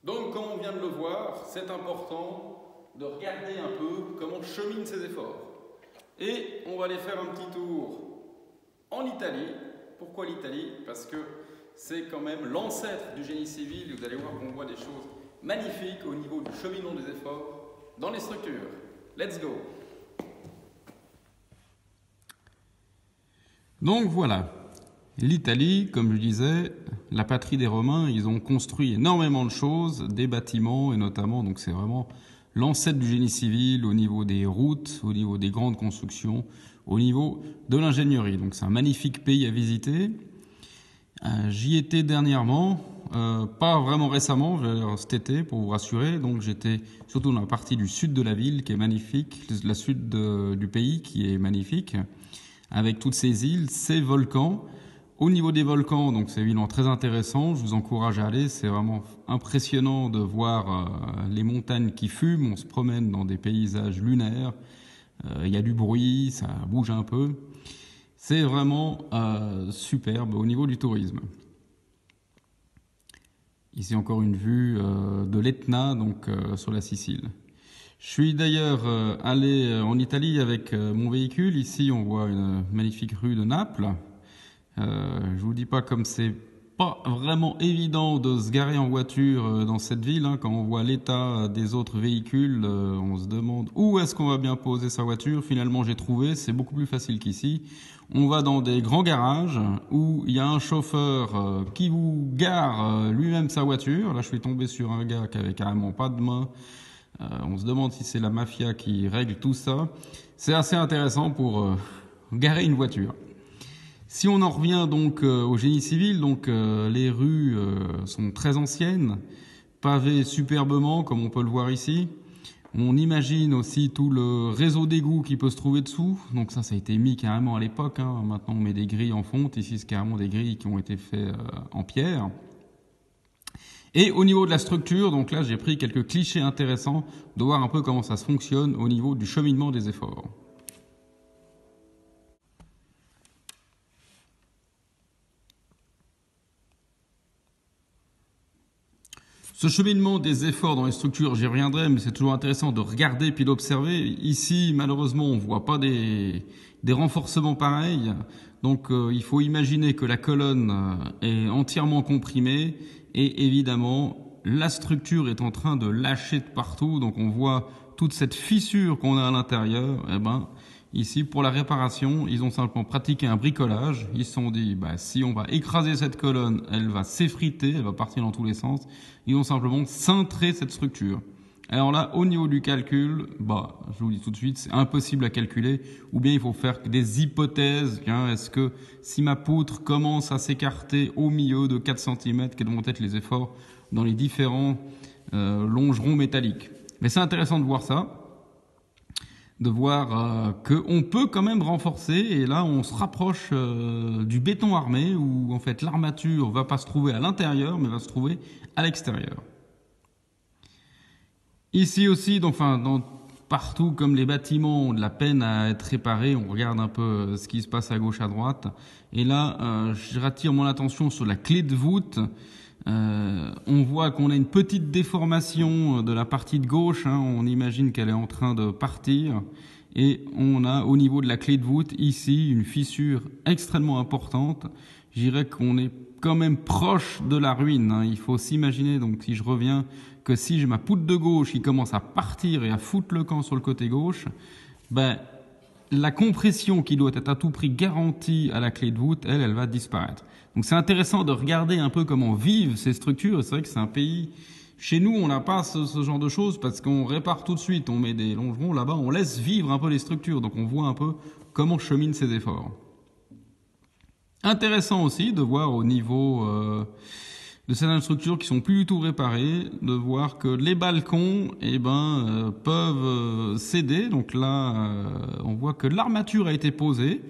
Donc, comme on vient de le voir, c'est important de regarder un peu comment cheminent ces efforts. Et on va aller faire un petit tour en Italie. Pourquoi l'Italie? Parce que c'est quand même l'ancêtre du génie civil. Vous allez voir qu'on voit des choses magnifiques au niveau du cheminement des efforts dans les structures. Let's go! Donc voilà, l'Italie, comme je disais, la patrie des Romains, ils ont construit énormément de choses, des bâtiments et notamment, donc c'est vraiment l'ancêtre du génie civil au niveau des routes, au niveau des grandes constructions, au niveau de l'ingénierie. Donc c'est un magnifique pays à visiter. J'y étais dernièrement, pas vraiment récemment, cet été pour vous rassurer. Donc j'étais surtout dans la partie du sud de la ville qui est magnifique, la sud du pays qui est magnifique, avec toutes ces îles, ces volcans. Au niveau des volcans, donc c'est évidemment très intéressant, je vous encourage à aller, c'est vraiment impressionnant de voir les montagnes qui fument, on se promène dans des paysages lunaires, il y a du bruit, ça bouge un peu. C'est vraiment superbe au niveau du tourisme. Ici encore une vue de l'Etna, donc sur la Sicile. Je suis d'ailleurs allé en Italie avec mon véhicule. Ici, on voit une magnifique rue de Naples. Je vous dis pas comme c'est pas vraiment évident de se garer en voiture dans cette ville. Quand on voit l'état des autres véhicules, on se demande où est-ce qu'on va bien poser sa voiture. Finalement, j'ai trouvé, c'est beaucoup plus facile qu'ici. On va dans des grands garages où il y a un chauffeur qui vous gare lui-même sa voiture. Là, je suis tombé sur un gars qui avait carrément pas de main. On se demande si c'est la mafia qui règle tout ça. C'est assez intéressant pour garer une voiture. Si on en revient donc au génie civil, donc les rues sont très anciennes, pavées superbement comme on peut le voir ici. On imagine aussi tout le réseau d'égouts qui peut se trouver dessous. Donc ça a été mis carrément à l'époque. Maintenant on met des grilles en fonte. Ici c'est carrément des grilles qui ont été faites en pierre. Et au niveau de la structure, donc là j'ai pris quelques clichés intéressants de voir un peu comment ça se fonctionne au niveau du cheminement des efforts. Ce cheminement des efforts dans les structures, j'y reviendrai, mais c'est toujours intéressant de regarder puis d'observer. Ici, malheureusement, on voit pas des renforcements pareils. Donc, il faut imaginer que la colonne est entièrement comprimée et évidemment, la structure est en train de lâcher de partout. Donc, on voit toute cette fissure qu'on a à l'intérieur. Eh ben, ici, pour la réparation, ils ont simplement pratiqué un bricolage. Ils se sont dit, si on va écraser cette colonne, elle va s'effriter, elle va partir dans tous les sens. Ils ont simplement cintré cette structure. Alors là, au niveau du calcul, je vous dis tout de suite, c'est impossible à calculer. Ou bien il faut faire des hypothèses. Est-ce que si ma poutre commence à s'écarter au milieu de 4 cm, quels vont être les efforts dans les différents longerons métalliques? Mais c'est intéressant de voir ça. De voir qu'on peut quand même renforcer, et là on se rapproche du béton armé où en fait l'armature va pas se trouver à l'intérieur mais va se trouver à l'extérieur. Ici aussi, partout comme les bâtiments ont de la peine à être réparés, on regarde un peu ce qui se passe à gauche à droite, et là je rattire mon attention sur la clé de voûte. On voit qu'on a une petite déformation de la partie de gauche, on imagine qu'elle est en train de partir, et on a au niveau de la clé de voûte ici une fissure extrêmement importante. Je dirais qu'on est quand même proche de la ruine. Il faut s'imaginer, donc si je reviens, que si j'ai ma poutre de gauche qui commence à partir et à foutre le camp sur le côté gauche, la compression qui doit être à tout prix garantie à la clé de voûte, elle va disparaître. Donc c'est intéressant de regarder un peu comment vivent ces structures. C'est vrai que c'est un pays, chez nous on n'a pas ce genre de choses parce qu'on répare tout de suite, on met des longerons, là-bas on laisse vivre un peu les structures, donc on voit un peu comment cheminent ces efforts. Intéressant aussi de voir au niveau de certaines structures qui sont plus du tout réparées, de voir que les balcons peuvent céder. Donc là, on voit que l'armature a été posée,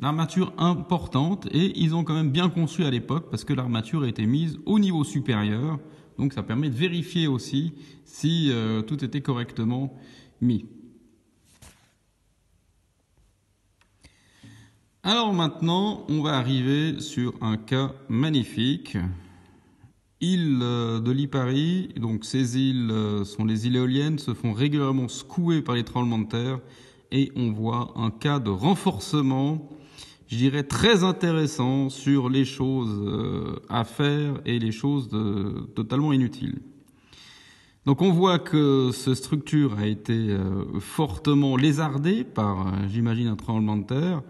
l'armature importante, et ils ont quand même bien conçu à l'époque parce que l'armature a été mise au niveau supérieur. Donc ça permet de vérifier aussi si tout était correctement mis. Alors maintenant, on va arriver sur un cas magnifique. île de Lipari. Donc ces îles sont les îles éoliennes, se font régulièrement secouer par les tremblements de terre et on voit un cas de renforcement, je dirais très intéressant sur les choses à faire et les choses totalement inutiles. Donc on voit que cette structure a été fortement lézardée par, j'imagine, un tremblement de terre.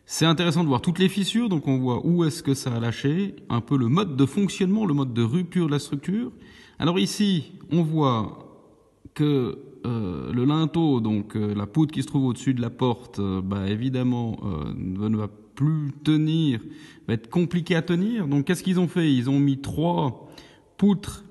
C'est intéressant de voir toutes les fissures, donc on voit où est-ce que ça a lâché, un peu le mode de fonctionnement, le mode de rupture de la structure. Alors ici, on voit que le linteau, donc la poutre qui se trouve au-dessus de la porte, évidemment, ne va plus tenir, va être compliqué à tenir. Donc qu'est-ce qu'ils ont fait? Ils ont mis 3 poutres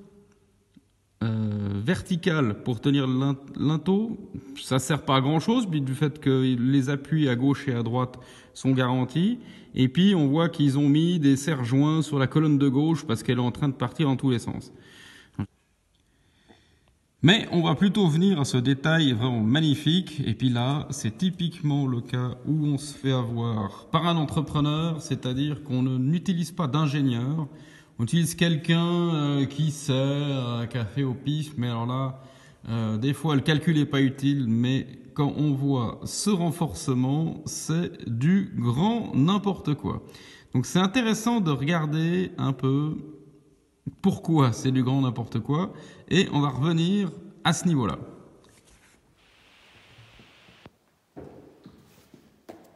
verticales pour tenir le linteau. Ça sert pas à grand chose, du fait que les appuis à gauche et à droite sont garantis. Et puis on voit qu'ils ont mis des serre-joints sur la colonne de gauche parce qu'elle est en train de partir dans tous les sens. Mais on va plutôt venir à ce détail vraiment magnifique. Et puis là, c'est typiquement le cas où on se fait avoir par un entrepreneur, c'est-à-dire qu'on n'utilise pas d'ingénieur. On utilise quelqu'un qui sert, qui a fait au pif, mais alors là, des fois le calcul n'est pas utile, mais quand on voit ce renforcement, c'est du grand n'importe quoi. Donc c'est intéressant de regarder un peu pourquoi c'est du grand n'importe quoi, et on va revenir à ce niveau-là.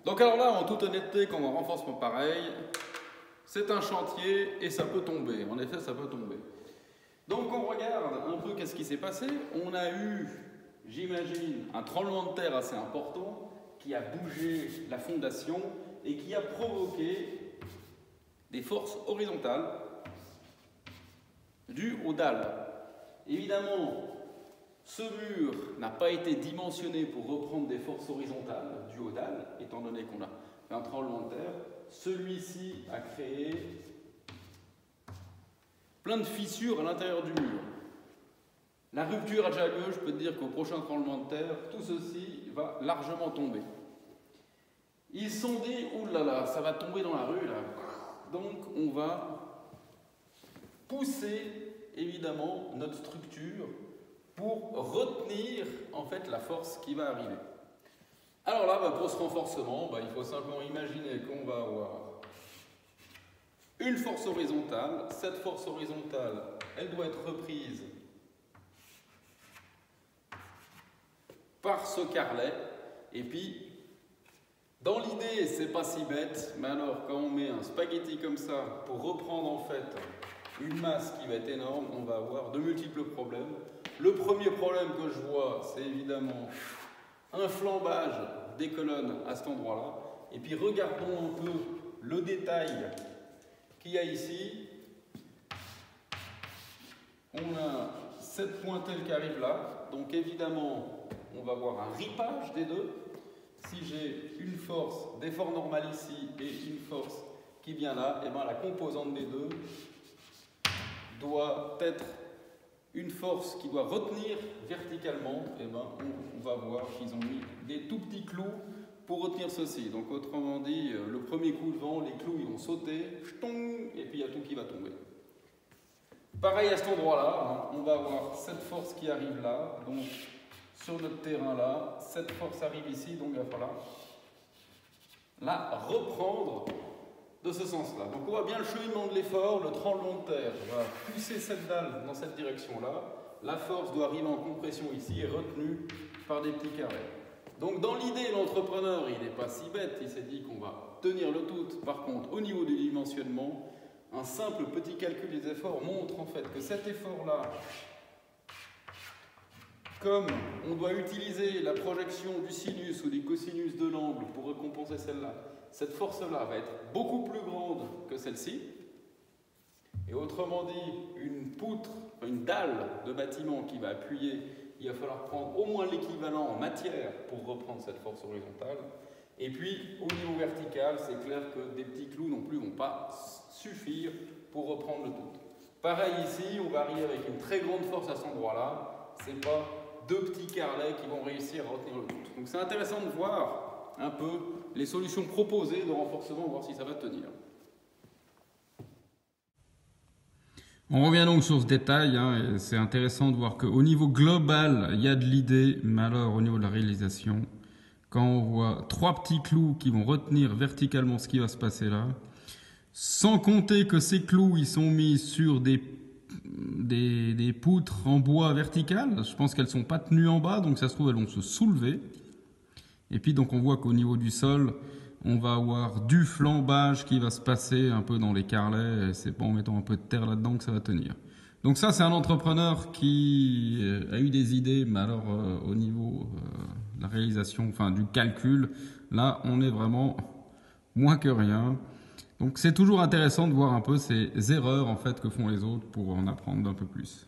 Donc alors là, en toute honnêteté, quand on a un renforcement pareil, c'est un chantier et ça peut tomber. En effet, ça peut tomber. Donc on regarde un peu qu'est-ce qui s'est passé. On a eu, j'imagine, un tremblement de terre assez important qui a bougé la fondation et qui a provoqué des forces horizontales dues aux dalles. Évidemment, ce mur n'a pas été dimensionné pour reprendre des forces horizontales dues aux dalles, étant donné qu'on a fait un tremblement de terre. Celui-ci a créé plein de fissures à l'intérieur du mur. La rupture a déjà lieu, je peux te dire qu'au prochain tremblement de terre, tout ceci va largement tomber. Ils se sont dit, oulala, ça va tomber dans la rue là. Donc on va pousser évidemment notre structure pour retenir en fait la force qui va arriver. Alors là, pour ce renforcement, il faut simplement imaginer qu'on va avoir une force horizontale. Cette force horizontale, elle doit être reprise par ce carrelet. Et puis, dans l'idée, c'est pas si bête, mais alors quand on met un spaghetti comme ça pour reprendre en fait une masse qui va être énorme, on va avoir de multiples problèmes. Le premier problème que je vois, c'est évidemment un flambage des colonnes à cet endroit-là. Et puis regardons un peu le détail qu'il y a ici. On a cette pointelle qui arrive là. Donc évidemment, on va avoir un ripage des deux. Si j'ai une force d'effort normal ici et une force qui vient là, et la composante des deux doit être une force qui doit retenir verticalement. On va voir qu'ils ont mis des tout petits clous pour retenir ceci. Donc autrement dit, le premier coup de vent, les clous ils vont sauter, et puis il y a tout qui va tomber. Pareil à cet endroit-là, on va avoir cette force qui arrive là, donc sur notre terrain là, cette force arrive ici, donc il va falloir la reprendre de ce sens-là. Donc on voit bien le cheminement de l'effort, le tremblement de terre va pousser cette dalle dans cette direction-là. La force doit arriver en compression ici et retenue par des petits carrés. Donc dans l'idée, l'entrepreneur, il n'est pas si bête, il s'est dit qu'on va tenir le tout. Par contre, au niveau du dimensionnement, un simple petit calcul des efforts montre en fait que cet effort-là, comme on doit utiliser la projection du sinus ou du cosinus de l'angle pour récompenser celle-là, cette force-là va être beaucoup plus grande que celle-ci. Et autrement dit, une poutre, une dalle de bâtiment qui va appuyer, il va falloir prendre au moins l'équivalent en matière pour reprendre cette force horizontale. Et puis, au niveau vertical, c'est clair que des petits clous non plus ne vont pas suffire pour reprendre le tout. Pareil ici, on va arriver avec une très grande force à cet endroit-là. Ce n'est pas deux petits carrelets qui vont réussir à retenir le tout. Donc c'est intéressant de voir un peu les solutions proposées de renforcement, voir si ça va tenir. On revient donc sur ce détail, hein, et c'est intéressant de voir qu'au niveau global, il y a de l'idée, mais alors au niveau de la réalisation, quand on voit 3 petits clous qui vont retenir verticalement ce qui va se passer là, sans compter que ces clous ils sont mis sur des poutres en bois verticales, je pense qu'elles sont pas tenues en bas, donc ça se trouve elles vont se soulever. Et puis donc on voit qu'au niveau du sol, on va avoir du flambage qui va se passer un peu dans les carrelets, et c'est pas en mettant un peu de terre là-dedans que ça va tenir. Donc ça, c'est un entrepreneur qui a eu des idées, mais alors au niveau de la réalisation, enfin du calcul, là, on est vraiment moins que rien. Donc c'est toujours intéressant de voir un peu ces erreurs en fait que font les autres pour en apprendre un peu plus.